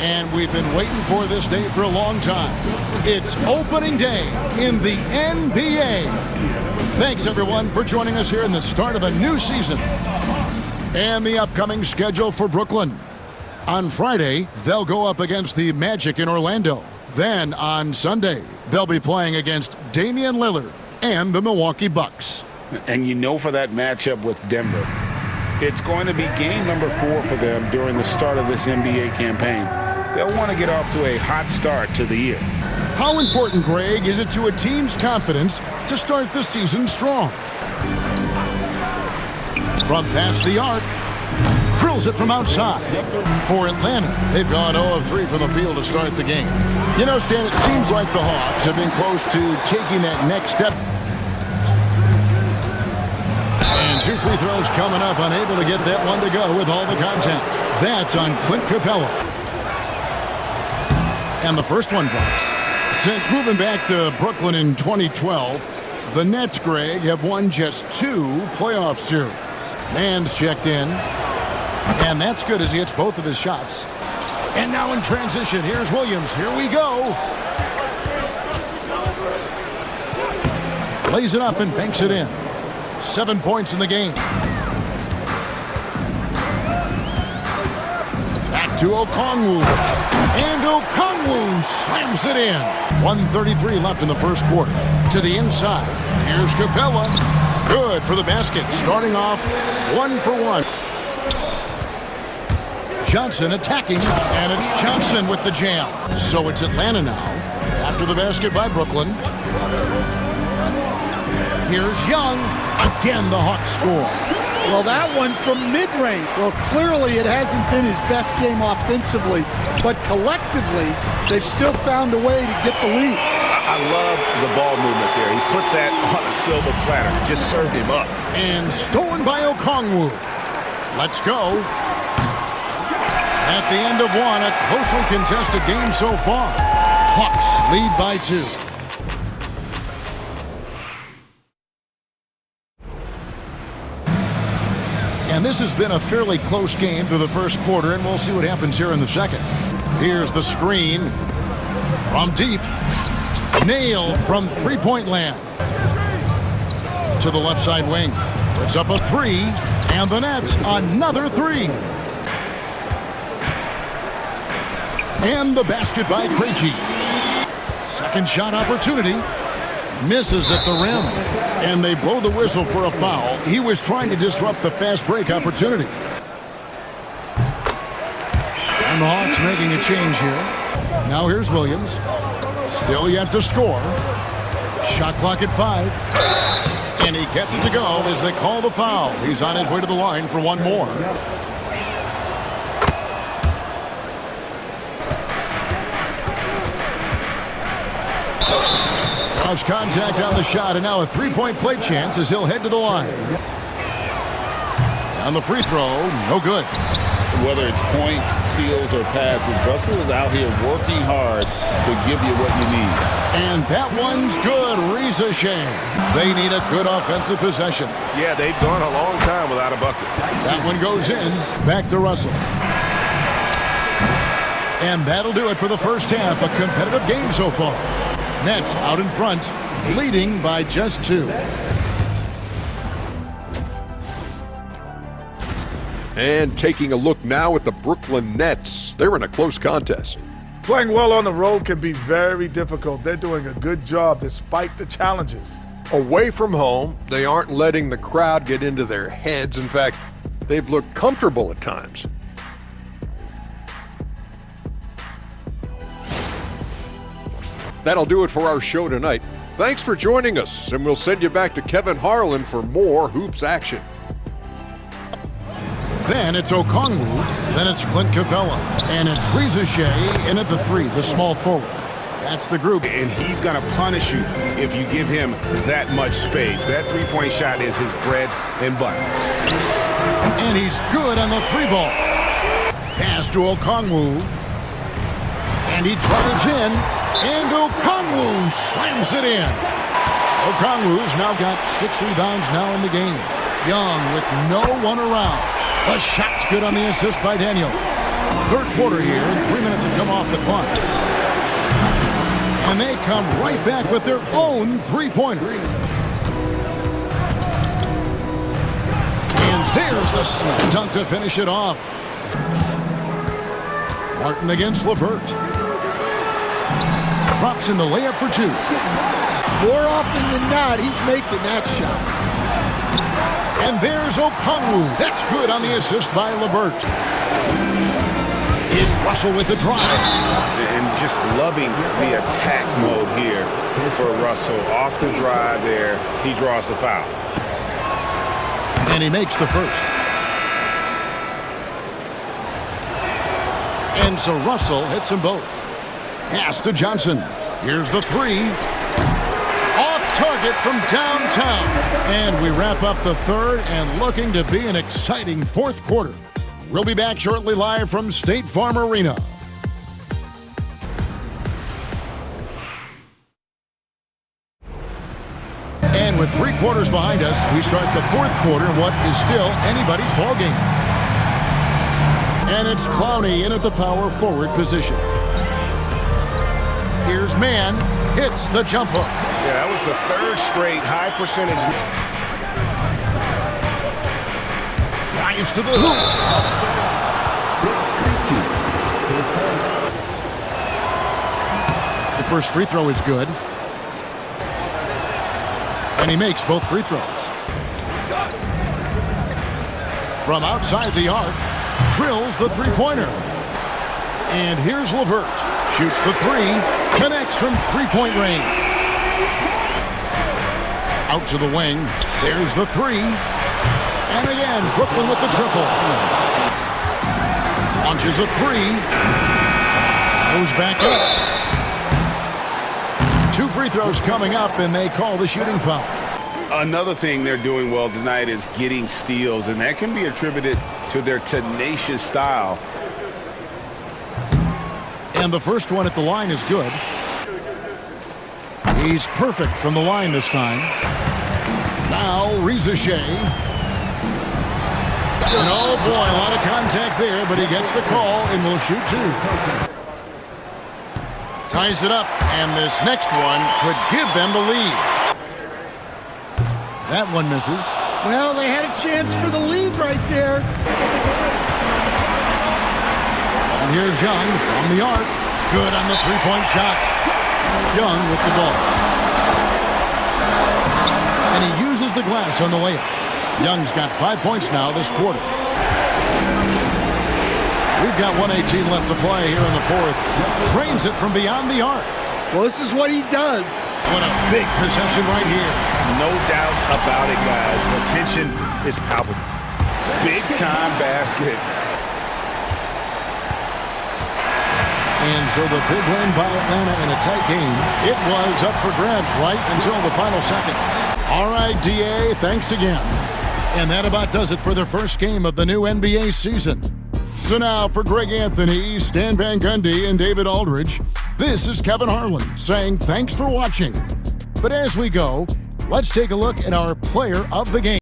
And we've been waiting for this day for a long time. It's opening day in the NBA. Thanks, everyone, for joining us here in the start of a new season. And the upcoming schedule for Brooklyn. On Friday, they'll go up against the Magic in Orlando. Then on Sunday, they'll be playing against Damian Lillard and the Milwaukee Bucks. And you know, for that matchup with Denver, it's going to be game number 4 for them during the start of this NBA campaign. They'll want to get off to a hot start to the year. How important, Greg, is it to a team's confidence to start the season strong? From past the arc, drills it from outside. For Atlanta, they've gone 0 of 3 from the field to start the game. You know, Stan, it seems like the Hawks have been close to taking that next step. And 2 free throws coming up, unable to get that one to go with all the contact. That's on Clint Capella. And the first one drops. Since moving back to Brooklyn in 2012, the Nets, Greg, have won just 2 playoff series. Mann's checked in. And that's good as he hits both of his shots. And now in transition, here's Williams. Here we go. Lays it up and banks it in. 7 points in the game. Back to Okongwu. And Okongwu slams it in. 1:33 left in the first quarter. To the inside. Here's Capella. Good for the basket. Starting off 1 for 1. Johnson attacking. And it's Johnson with the jam. So it's Atlanta now. After the basket by Brooklyn. Here's Young. Again, the Hawks score. Well, that one from mid-range. Well, clearly it hasn't been his best game offensively, but collectively, they've still found a way to get the lead. I love the ball movement there. He put that on a silver platter. Just served him up. And stolen by Okongwu. Let's go. At the end of one, a closely contested game so far. Hawks lead by 2. And this has been a fairly close game through the first quarter, and we'll see what happens here in the second. Here's the screen from deep. Nailed from three-point land. To the left side wing. Puts up a 3, and the Nets another 3. And the basket by Krejci. Second shot opportunity. Misses at the rim. And they blow the whistle for a foul. He was trying to disrupt the fast break opportunity. And the Hawks making a change here. Now here's Williams. Still yet to score. Shot clock at 5. And he gets it to go as they call the foul. He's on his way to the line for one more. Draws contact on the shot, and now a three-point play chance as he'll head to the line. On the free throw, no good. Whether it's points, steals, or passes, Russell is out here working hard to give you what you need. And that one's good. Reza Shane. They need a good offensive possession. Yeah, they've gone a long time without a bucket. That one goes in. Back to Russell. And that'll do it for the first half. A competitive game so far. Nets out in front, leading by just 2. And taking a look now at the Brooklyn Nets. They're in a close contest. Playing well on the road can be very difficult. They're doing a good job despite the challenges. Away from home, they aren't letting the crowd get into their heads. In fact, they've looked comfortable at times. That'll do it for our show tonight. Thanks for joining us, and we'll send you back to Kevin Harlan for more hoops action. Then it's Okongwu, then it's Clint Capella, and it's Reza Shea in at the 3, the small forward. That's the group. And he's going to punish you if you give him that much space. That three-point shot is his bread and butter. And he's good on the 3 ball. Pass to Okongwu. And he drives in. And Okongwu slams it in. Okongwu's now got 6 rebounds now in the game. Young with no one around. The shot's good on the assist by Daniels. third quarter here, and 3 minutes have come off the clock. And they come right back with their own three-pointer. And there's the slam dunk to finish it off. Martin against LeVert. Drops in the layup for two. More often than not, he's making that shot. And there's Okongwu. That's good on the assist by LeVert. It's Russell with the drive. And just loving the attack mode here for Russell. Off the drive there, he draws the foul. And he makes the first. And so Russell hits them both. Pass to Johnson. Here's the three. Off target from downtown. And we wrap up the third and looking to be an exciting fourth quarter. We'll be back shortly live from State Farm Arena. And with 3 quarters behind us, we start the fourth quarter in what is still anybody's ballgame. And it's Clowney in at the power forward position. Here's Mann, hits the jump hook. Yeah, that was the third straight high percentage. Drives to the hoop. The first free throw is good. And he makes both free throws. From outside the arc, drills the three-pointer. And here's LeVert. Shoots the three, connects from three-point range. Out to the wing, there's the three. And again, Brooklyn with the triple. Launches a three. Goes back up. 2 free throws coming up, and they call the shooting foul. Another thing they're doing well tonight is getting steals, and that can be attributed to their tenacious style. And the first one at the line is good. He's perfect from the line this time. Now, Reza Shea. And oh boy, a lot of contact there, but he gets the call and will shoot 2. Ties it up, and this next one could give them the lead. That one misses. Well, they had a chance for the lead right there. And here's Young from the arc. Good on the three-point shot. Young with the ball. And he uses the glass on the layup. Young's got 5 points now this quarter. We've got 1:18 left to play here in the fourth. Drains it from beyond the arc. Well, this is what he does. What a big possession right here. No doubt about it, guys. The tension is palpable. Big-time basket. And so the big win by Atlanta in a tight game. It was up for grabs right until the final seconds. All right, DA, thanks again. And that about does it for the first game of the new NBA season. So now for Greg Anthony, Stan Van Gundy, and David Aldridge, this is Kevin Harlan saying thanks for watching. But as we go, let's take a look at our player of the game.